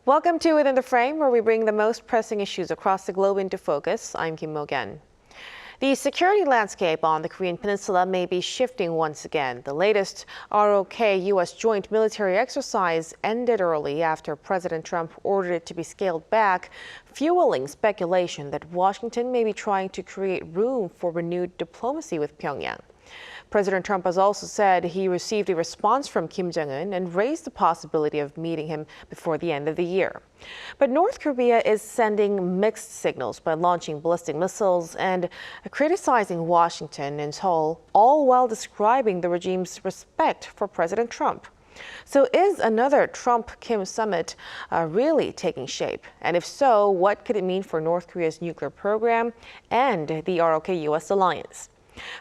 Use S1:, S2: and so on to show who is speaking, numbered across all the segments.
S1: Welcome to Within the Frame, where we bring the most pressing issues across the globe into focus. I'm Kim Mok-yeon. The security landscape on the Korean Peninsula may be shifting once again. The latest ROK U.S. joint military exercise ended early after President Trump ordered it to be scaled back, fueling speculation that Washington may be trying to create room for renewed diplomacy with Pyongyang. President Trump has also said he received a response from Kim Jong Un and raised the possibility of meeting him before the end of the year. But North Korea is sending mixed signals by launching ballistic missiles and criticizing Washington and Seoul, all while describing the regime's respect for President Trump. So is another Trump-Kim summit really taking shape? And if so, what could it mean for North Korea's nuclear program and the ROK-U.S. alliance?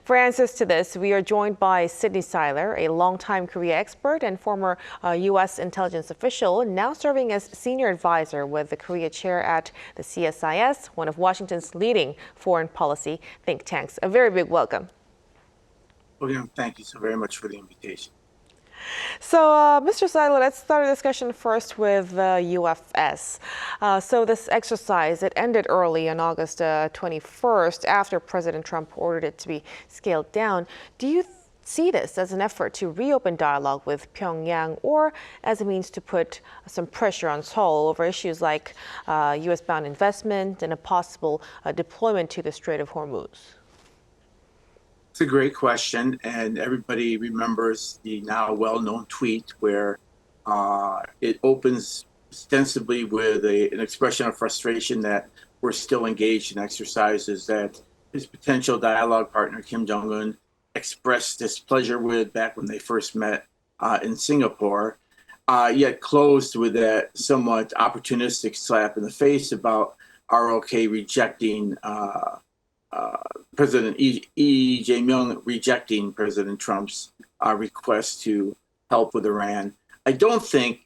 S1: For answers to this, we are joined by Sydney Seiler, a longtime Korea expert and former U.S. intelligence official, now serving as senior advisor with the Korea chair at the CSIS, one of Washington's leading foreign policy think tanks. A very big welcome.
S2: William, thank you so very much for the invitation.
S1: So, Mr. Seiler, let's start a discussion first with UFS. So this exercise, it ended early on August 21st after President Trump ordered it to be scaled down. Do you see this as an effort to reopen dialogue with Pyongyang or as a means to put some pressure on Seoul over issues like U.S.-bound investment and a possible deployment to the Strait of Hormuz?
S2: It's a great question, and everybody remembers the now well-known tweet where it opens ostensibly with an expression of frustration that we're still engaged in exercises that his potential dialogue partner, Kim Jong Un, expressed displeasure with back when they first met in Singapore, yet closed with that somewhat opportunistic slap in the face about ROK rejecting President Lee Jae-myung rejecting President Trump's request to help with Iran. I think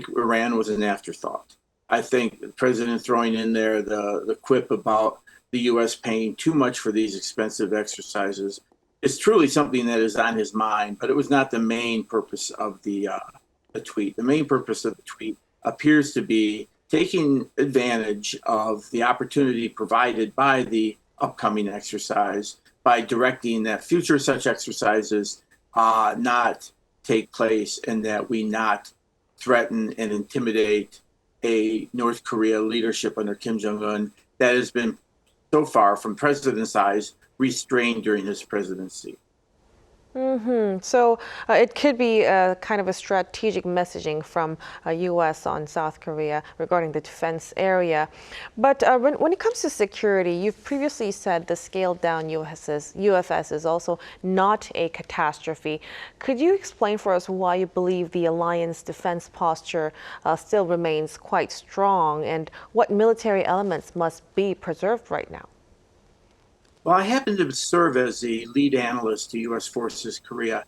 S2: Iran was an afterthought. I think the president throwing in there the quip about the U.S. paying too much for these expensive exercises is truly something that is on his mind, but it was not the main purpose of the tweet. The main purpose of the tweet appears to be taking advantage of the opportunity provided by the upcoming exercise by directing that future such exercises not take place and that we not threaten and intimidate a North Korea leadership under Kim Jong Un that has been so far from president's eyes restrained during his presidency.
S1: So it could be kind of a strategic messaging from U.S. on South Korea regarding the defense area. But when it comes to security, you've previously said the scaled down UFS is also not a catastrophe. Could you explain for us why you believe the alliance defense posture still remains quite strong and what military elements must be preserved right now?
S2: Well, I happened to serve as the lead analyst to U.S. Forces Korea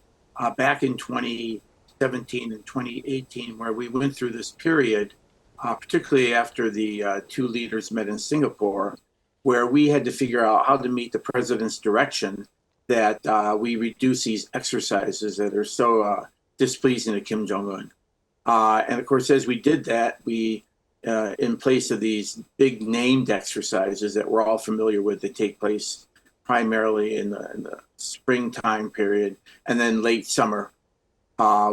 S2: back in 2017 and 2018, where we went through this period, particularly after the two leaders met in Singapore, where we had to figure out how to meet the president's direction that we reduce these exercises that are so displeasing to Kim Jong Un. And of course, as we did that, we in place of these big named exercises that we're all familiar with that take place primarily in the springtime period and then late summer,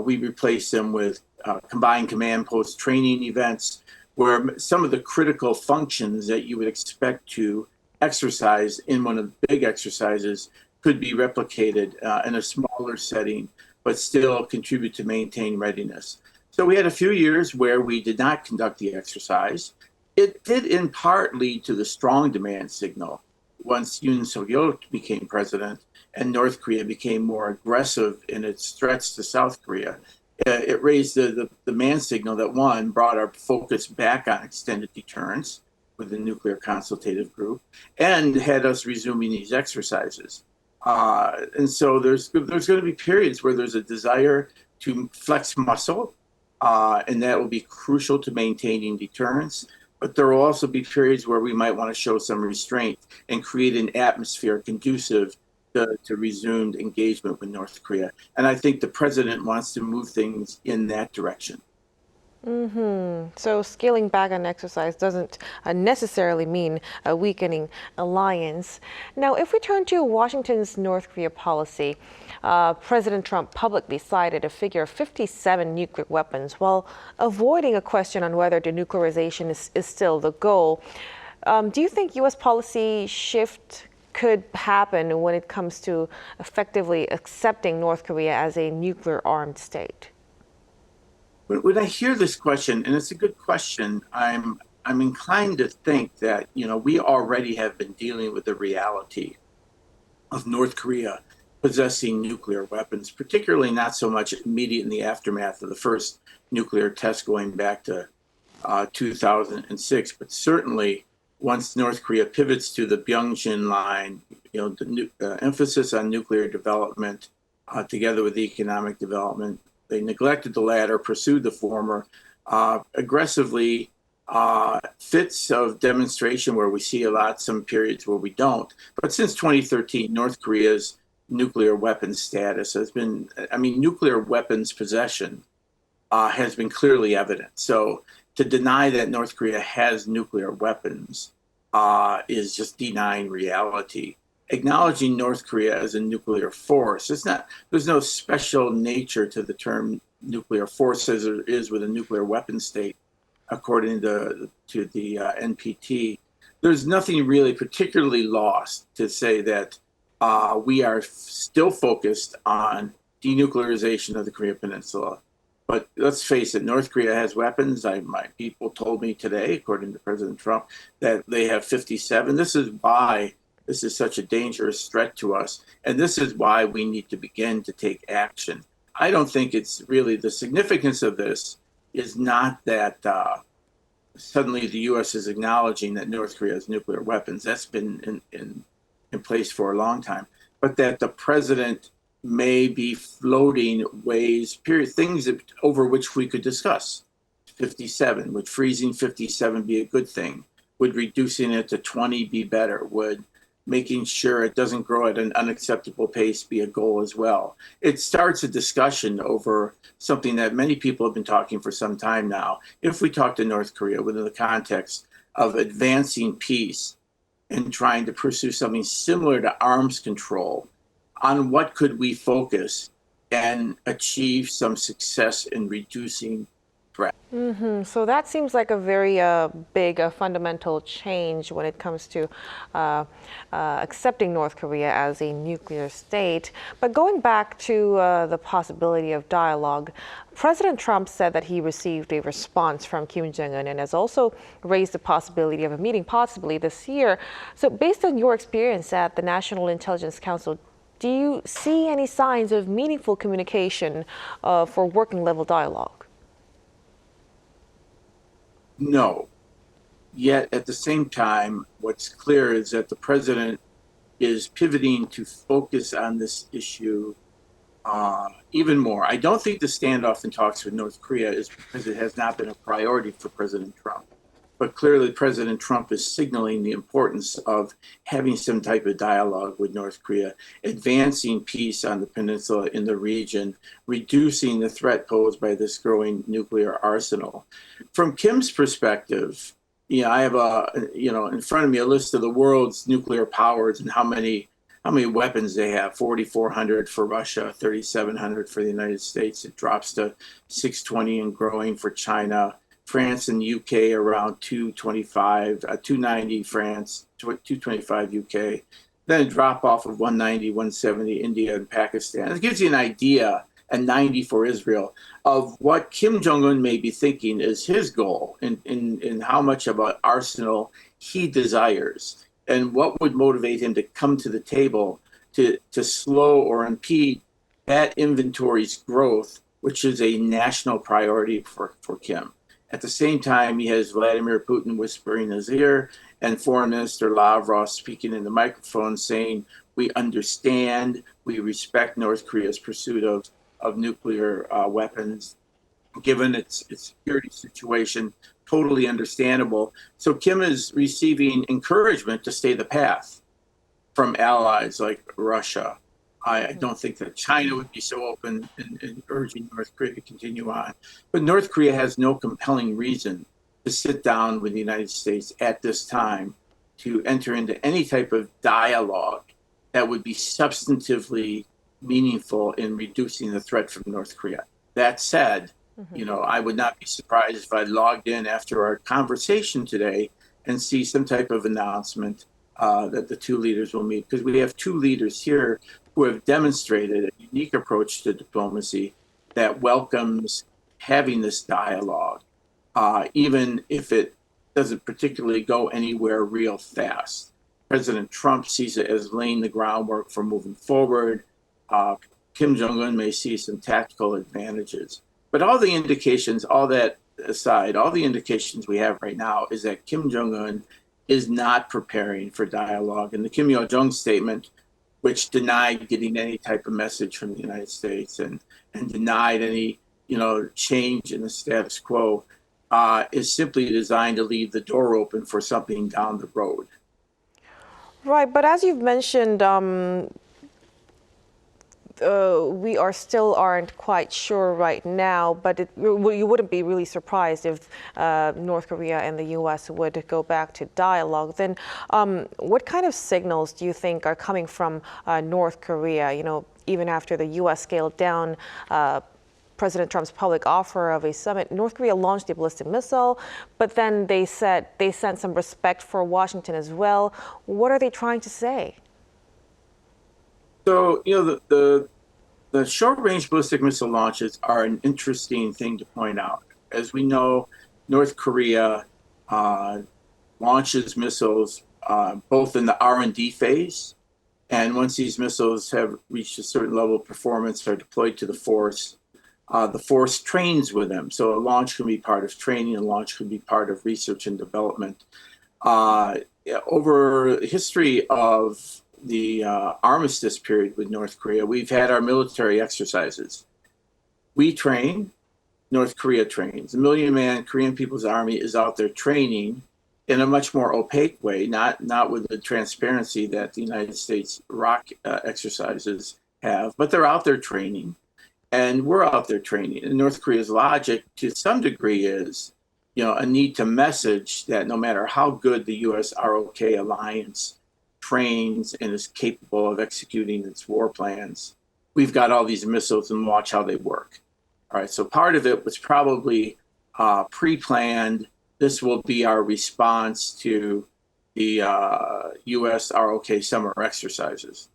S2: we replaced them with combined command post training events where some of the critical functions that you would expect to exercise in one of the big exercises could be replicated in a smaller setting, but still contribute to maintain readiness. So we had a few years where we did not conduct the exercise. It did in part lead to the strong demand signal once Yoon Suk-yeol became president and North Korea became more aggressive in its threats to South Korea. It raised the demand signal that, one, brought our focus back on extended deterrence with the nuclear consultative group and had us resuming these exercises. And so there's going to be periods where there's a desire to flex muscle, and that will be crucial to maintaining deterrence. But there will also be periods where we might want to show some restraint and create an atmosphere conducive to resumed engagement with North Korea. And I think the president wants to move things in that direction.
S1: So scaling back an exercise doesn't necessarily mean a weakening alliance. Now, if we turn to Washington's North Korea policy, President Trump publicly cited a figure of 57 nuclear weapons while avoiding a question on whether denuclearization is still the goal. Do you think U.S. policy shift could happen when it comes to effectively accepting North Korea as a nuclear-armed state?
S2: When I hear this question, and it's a good question, I'm inclined to think that, we already have been dealing with the reality of North Korea possessing nuclear weapons, particularly not so much immediate in the aftermath of the first nuclear test going back to 2006, but certainly once North Korea pivots to the Pyongyang line, the emphasis on nuclear development together with economic development. They neglected the latter, pursued the former, aggressively fits of demonstration where we see a lot, some periods where we don't. But since 2013, North Korea's nuclear weapons status has been, nuclear weapons possession has been clearly evident. So to deny that North Korea has nuclear weapons is just denying reality. Acknowledging North Korea as a nuclear force, there's no special nature to the term nuclear force as there is with a nuclear weapon state, according to the NPT. There's nothing really particularly lost to say that we are still focused on denuclearization of the Korean Peninsula. But let's face it, North Korea has weapons. My people told me today, according to President Trump, that they have 57. This is why this is such a dangerous threat to us. And this is why we need to begin to take action. I don't think it's really the significance of this is not that suddenly the U.S. is acknowledging that North Korea has nuclear weapons. That's been in place for a long time. But that the president may be floating things over which we could discuss. 57, would freezing 57 be a good thing? Would reducing it to 20 be better? Would making sure it doesn't grow at an unacceptable pace be a goal as well? It starts a discussion over something that many people have been talking for some time now. If we talk to North Korea within the context of advancing peace and trying to pursue something similar to arms control, on what could we focus and achieve some success in reducing threat?
S1: So that seems like a very big fundamental change when it comes to accepting North Korea as a nuclear state. But going back to the possibility of dialogue, President Trump said that he received a response from Kim Jong Un and has also raised the possibility of a meeting possibly this year. So based on your experience at the National Intelligence Council, do you see any signs of meaningful communication for working level dialogue?
S2: No. Yet at the same time, what's clear is that the president is pivoting to focus on this issue even more. I don't think the standoff in talks with North Korea is because it has not been a priority for President Trump. But clearly, President Trump is signaling the importance of having some type of dialogue with North Korea, advancing peace on the peninsula in the region, reducing the threat posed by this growing nuclear arsenal. From Kim's perspective, I have in front of me a list of the world's nuclear powers and how many weapons they have. 4,400 for Russia, 3,700 for the United States. It drops to 620 and growing for China. France and UK around 225, 290 France, 225 UK. Then a drop off of 190, 170 India and Pakistan. It gives you an idea, and 90 for Israel, of what Kim Jong Un may be thinking is his goal in how much of an arsenal he desires, and what would motivate him to come to the table to slow or impede that inventory's growth, which is a national priority for Kim. At the same time, he has Vladimir Putin whispering in his ear and Foreign Minister Lavrov speaking in the microphone saying, we understand, we respect North Korea's pursuit of nuclear weapons, given its security situation, totally understandable. So Kim is receiving encouragement to stay the path from allies like Russia. I don't think that China would be so open in urging North Korea to continue on. But North Korea has no compelling reason to sit down with the United States at this time to enter into any type of dialogue that would be substantively meaningful in reducing the threat from North Korea. That said, I would not be surprised if I logged in after our conversation today and see some type of announcement that the two leaders will meet, because we have two leaders here who have demonstrated a unique approach to diplomacy that welcomes having this dialogue, even if it doesn't particularly go anywhere real fast. President Trump sees it as laying the groundwork for moving forward. Kim Jong Un may see some tactical advantages. But all the indications, all that aside, all the indications we have right now is that Kim Jong Un is not preparing for dialogue. And the Kim Yo-jong statement, which denied getting any type of message from the United States and denied any, change in the status quo, is simply designed to leave the door open for something down the road.
S1: Right, but as you've mentioned, we aren't quite sure right now, but you wouldn't be really surprised if North Korea and the U.S. would go back to dialogue. Then what kind of signals do you think are coming from North Korea, even after the U.S. scaled down President Trump's public offer of a summit? North Korea launched a ballistic missile, but then they said they sent some respect for Washington as well. What are they trying to say?
S2: So, the short-range ballistic missile launches are an interesting thing to point out. As we know, North Korea launches missiles both in the R&D phase, and once these missiles have reached a certain level of performance, are deployed to the force trains with them. So a launch can be part of training, a launch can be part of research and development. Over the history of the armistice period with North Korea, we've had our military exercises. We train, North Korea trains. The million-man Korean People's Army is out there training in a much more opaque way, not with the transparency that the United States ROK exercises have, but they're out there training, and we're out there training. And North Korea's logic, to some degree, is a need to message that no matter how good the U.S. ROK alliance trains and is capable of executing its war plans, we've got all these missiles and watch how they work. All right, so part of it was probably pre-planned. This will be our response to the U.S. ROK summer exercises,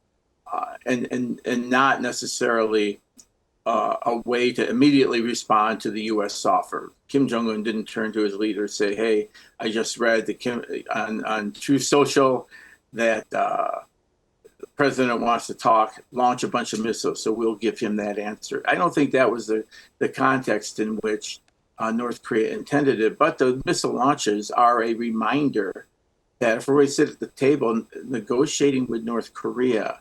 S2: and not necessarily a way to immediately respond to the U.S. offer. Kim Jong Un didn't turn to his leader and say, "Hey, I just read on Truth Social that the president wants to talk, launch a bunch of missiles, so we'll give him that answer." I don't think that was the context in which North Korea intended it, but the missile launches are a reminder that if we sit at the table negotiating with North Korea,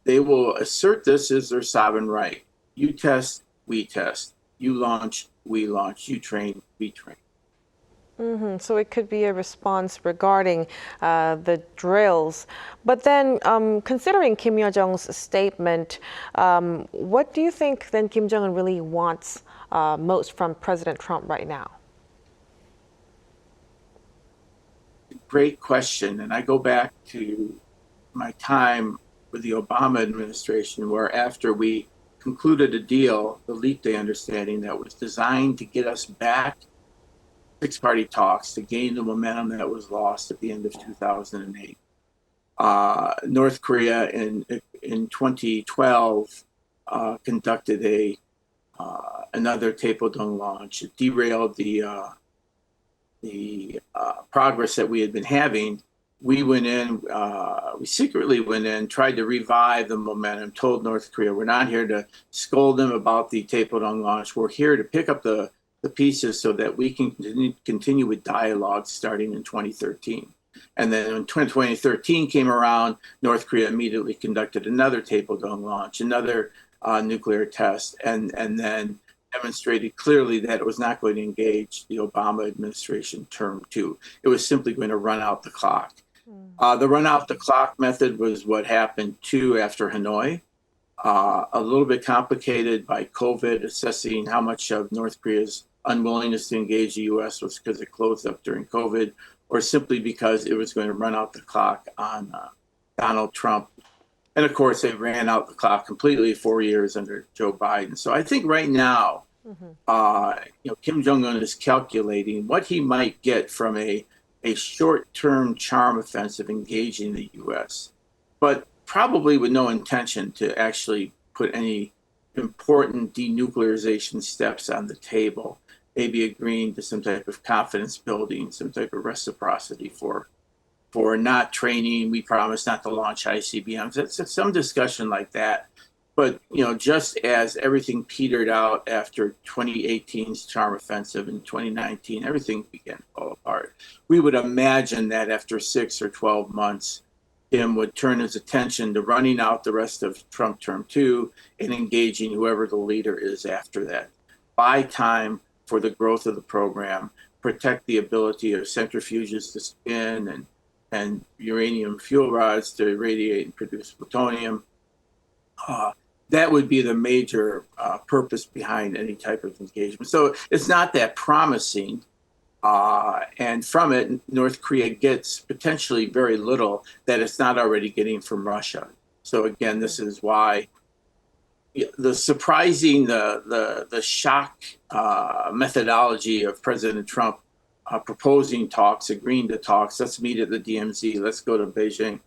S2: they will assert this as their sovereign right. You test, we test. You launch, we launch. You train, we train.
S1: So it could be a response regarding the drills. But then considering Kim Yo-jong's statement, what do you think then Kim Jong-un really wants most from President Trump right now?
S2: Great question. And I go back to my time with the Obama administration, where after we concluded a deal, the Leap Day understanding, that was designed to get us back six-party talks to gain the momentum that was lost at the end of 2008. North Korea in 2012 conducted another Taepodong launch. It derailed the progress that we had been having. We secretly went in, tried to revive the momentum, told North Korea, we're not here to scold them about the Taepodong launch. We're here to pick up the pieces so that we can continue with dialogue starting in 2013. And then when 2013 came around, North Korea immediately conducted another Taepodong launch, another nuclear test, and then demonstrated clearly that it was not going to engage the Obama administration term two. It was simply going to run out the clock. The run out the clock method was what happened too after Hanoi. a little bit complicated by COVID, assessing how much of North Korea's unwillingness to engage the U.S. was because it closed up during COVID, or simply because it was going to run out the clock on Donald Trump. And of course, they ran out the clock completely 4 years under Joe Biden. So I think right now, Kim Jong Un is calculating what he might get from a short-term charm offensive engaging the U.S., but probably with no intention to actually put any important denuclearization steps on the table, maybe agreeing to some type of confidence building, some type of reciprocity for not training. We promise not to launch ICBMs. It's some discussion like that. But, just as everything petered out after 2018's charm offensive in 2019, everything began to fall apart. We would imagine that after 6 or 12 months, Kim would turn his attention to running out the rest of Trump term 2 and engaging whoever the leader is after that. Buy time for the growth of the program, protect the ability of centrifuges to spin and uranium fuel rods to irradiate and produce plutonium. That would be the major purpose behind any type of engagement. So it's not that promising. And from it, North Korea gets potentially very little that it's not already getting from Russia. So again, this is why the surprising, the shock methodology of President Trump proposing talks, agreeing to talks, let's meet at the DMZ, let's go to Beijing.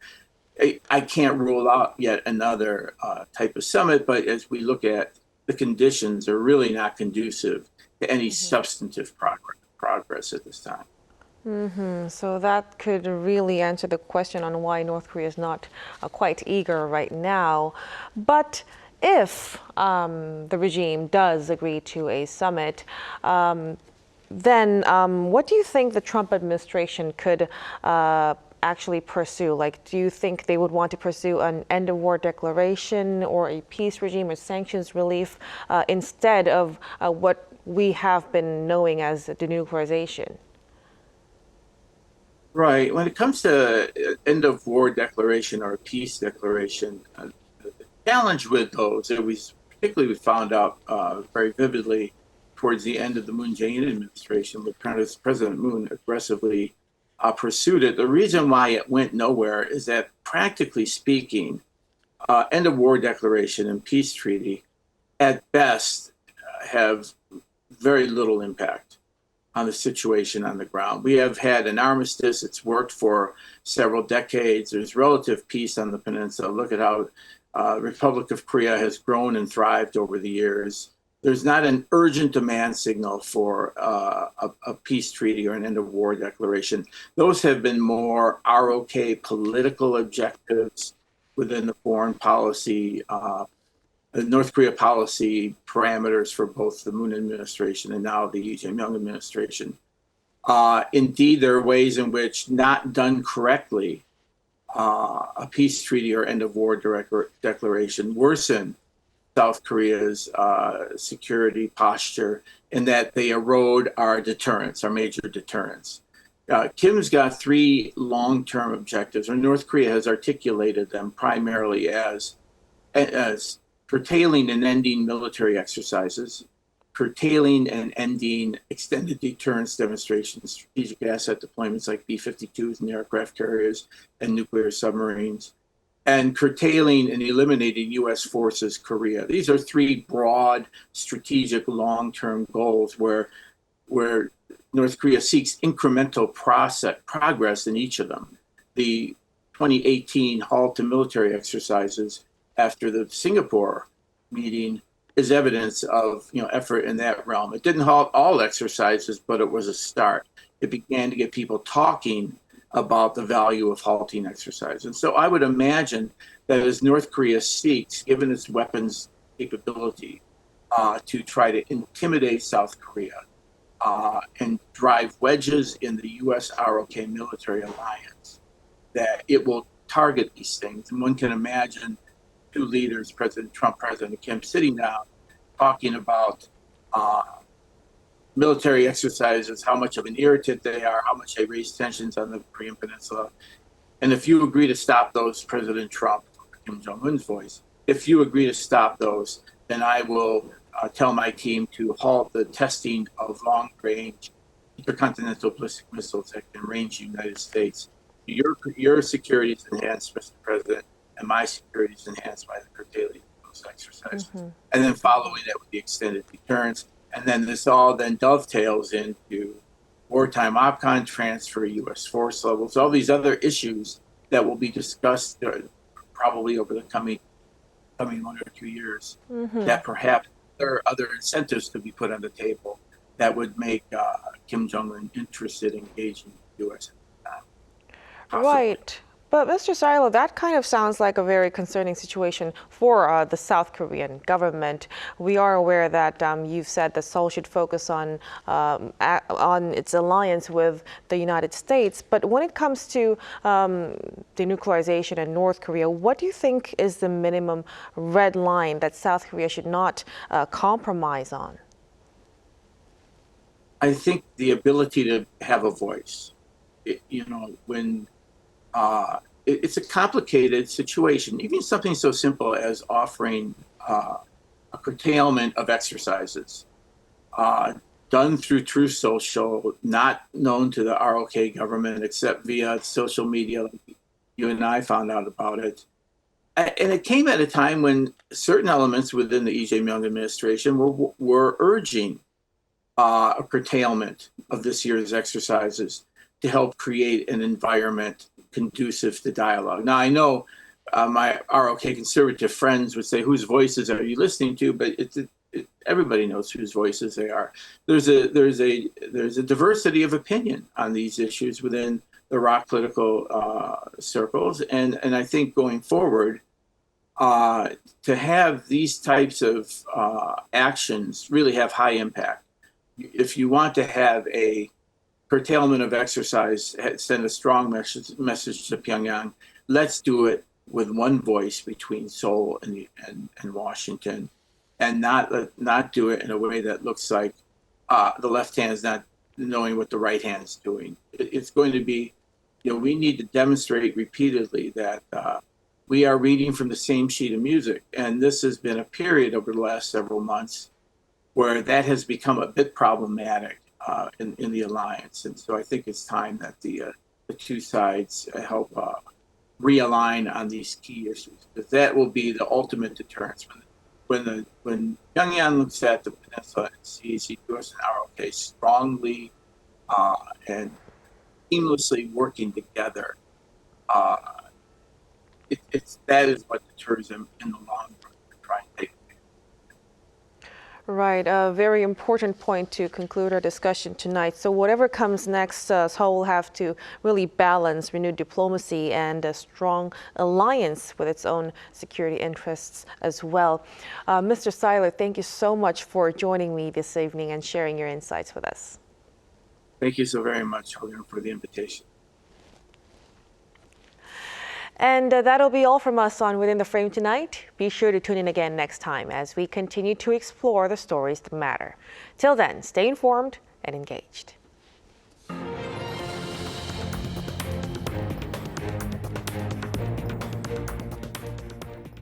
S2: I can't rule out yet another type of summit, but as we look at the conditions, are really not conducive to any substantive progress at this time.
S1: So that could really answer the question on why North Korea is not quite eager right now. But if the regime does agree to a summit, then what do you think the Trump administration could actually pursue? Like, do you think they would want to pursue an end of war declaration or a peace regime or sanctions relief instead of what we have been knowing as denuclearization?
S2: Right. When it comes to end of war declaration or peace declaration, the challenge with those that we particularly found out very vividly towards the end of the Moon Jae-in administration, with President Moon aggressively pursued it. The reason why it went nowhere is that, practically speaking, end of war declaration and peace treaty at best have very little impact on the situation on the ground. We have had an armistice. It's worked for several decades. There's relative peace on the peninsula. Look at how the Republic of Korea has grown and thrived over the years. There's not an urgent demand signal for a peace treaty or an end of war declaration. Those have been more ROK political objectives within the foreign policy, North Korea policy parameters for both the Moon administration and now the Lee Jae-myung administration. Indeed, there are ways in which, not done correctly, a peace treaty or end of war declaration worsen South Korea's security posture, in that they erode our deterrence, our major deterrence. Kim's got three long-term objectives, and North Korea has articulated them primarily as curtailing and ending military exercises, curtailing and ending extended deterrence demonstrations, strategic asset deployments like B-52s and aircraft carriers and nuclear submarines, and curtailing and eliminating U.S. forces Korea. These are three broad strategic long-term goals where North Korea seeks incremental progress in each of them. The 2018 halt to military exercises after the Singapore meeting is evidence of effort in that realm. It didn't halt all exercises, but it was a start. It began to get people talking about the value of halting exercise. And so I would imagine that as North Korea seeks, given its weapons capability, to try to intimidate South Korea and drive wedges in the U.S. ROK military alliance, that it will target these things. And one can imagine two leaders, President Trump, President Kim, sitting down talking about military exercises, how much of an irritant they are, how much they raise tensions on the Korean Peninsula. And if you agree to stop those, President Trump, Kim Jong Un's voice, if you agree to stop those, then I will tell my team to halt the testing of long-range intercontinental ballistic missiles that can range the United States. Your security is enhanced, Mr. President, and my security is enhanced by the curtailing of those exercises. And then following that with the extended deterrence. And then this all then dovetails into wartime OPCON transfer, U.S. force levels, all these other issues that will be discussed probably over the coming 1 or 2 years, that perhaps there are other incentives to be put on the table that would make Kim Jong Un interested in engaging the U.S.
S1: Right. But Mr. Seiler, that kind of sounds like a very concerning situation for the South Korean government. We are aware that you've said that Seoul should focus on its alliance with the United States. But when it comes to denuclearization in North Korea, what do you think is the minimum red line that South Korea should not compromise on?
S2: I think the ability to have a voice. It's a complicated situation. Even something so simple as offering a curtailment of exercises done through Truth Social, not known to the ROK government except via social media, like you and I found out about it. And it came at a time when certain elements within the Lee Jae-myung administration were urging a curtailment of this year's exercises to help create an environment conducive to dialogue. Now, I know my ROK conservative friends would say, whose voices are you listening to? But everybody knows whose voices they are. There's a diversity of opinion on these issues within the ROK political circles. And I think going forward, to have these types of actions really have high impact. If you want to have a curtailment of exercise, send a strong message to Pyongyang, let's do it with one voice between Seoul and Washington, and not do it in a way that looks like the left hand is not knowing what the right hand is doing. It's going to be, we need to demonstrate repeatedly that we are reading from the same sheet of music. And this has been a period over the last several months where that has become a bit problematic in the alliance. And so I think it's time that the two sides help realign on these key issues, because that will be the ultimate deterrence. When Pyongyang looks at the peninsula and sees the U.S. and ROK strongly and seamlessly working together, that is what deters them in the long run to try and take.
S1: Right, a very important point to conclude our discussion tonight. So whatever comes next, Seoul will have to really balance renewed diplomacy and a strong alliance with its own security interests as well. Mr. Seiler, thank you so much for joining me this evening and sharing your insights with us.
S2: Thank you so very much, Hogan, for the invitation.
S1: And that'll be all from us on Within the Frame tonight. Be sure to tune in again next time as we continue to explore the stories that matter. Till then, stay informed and engaged.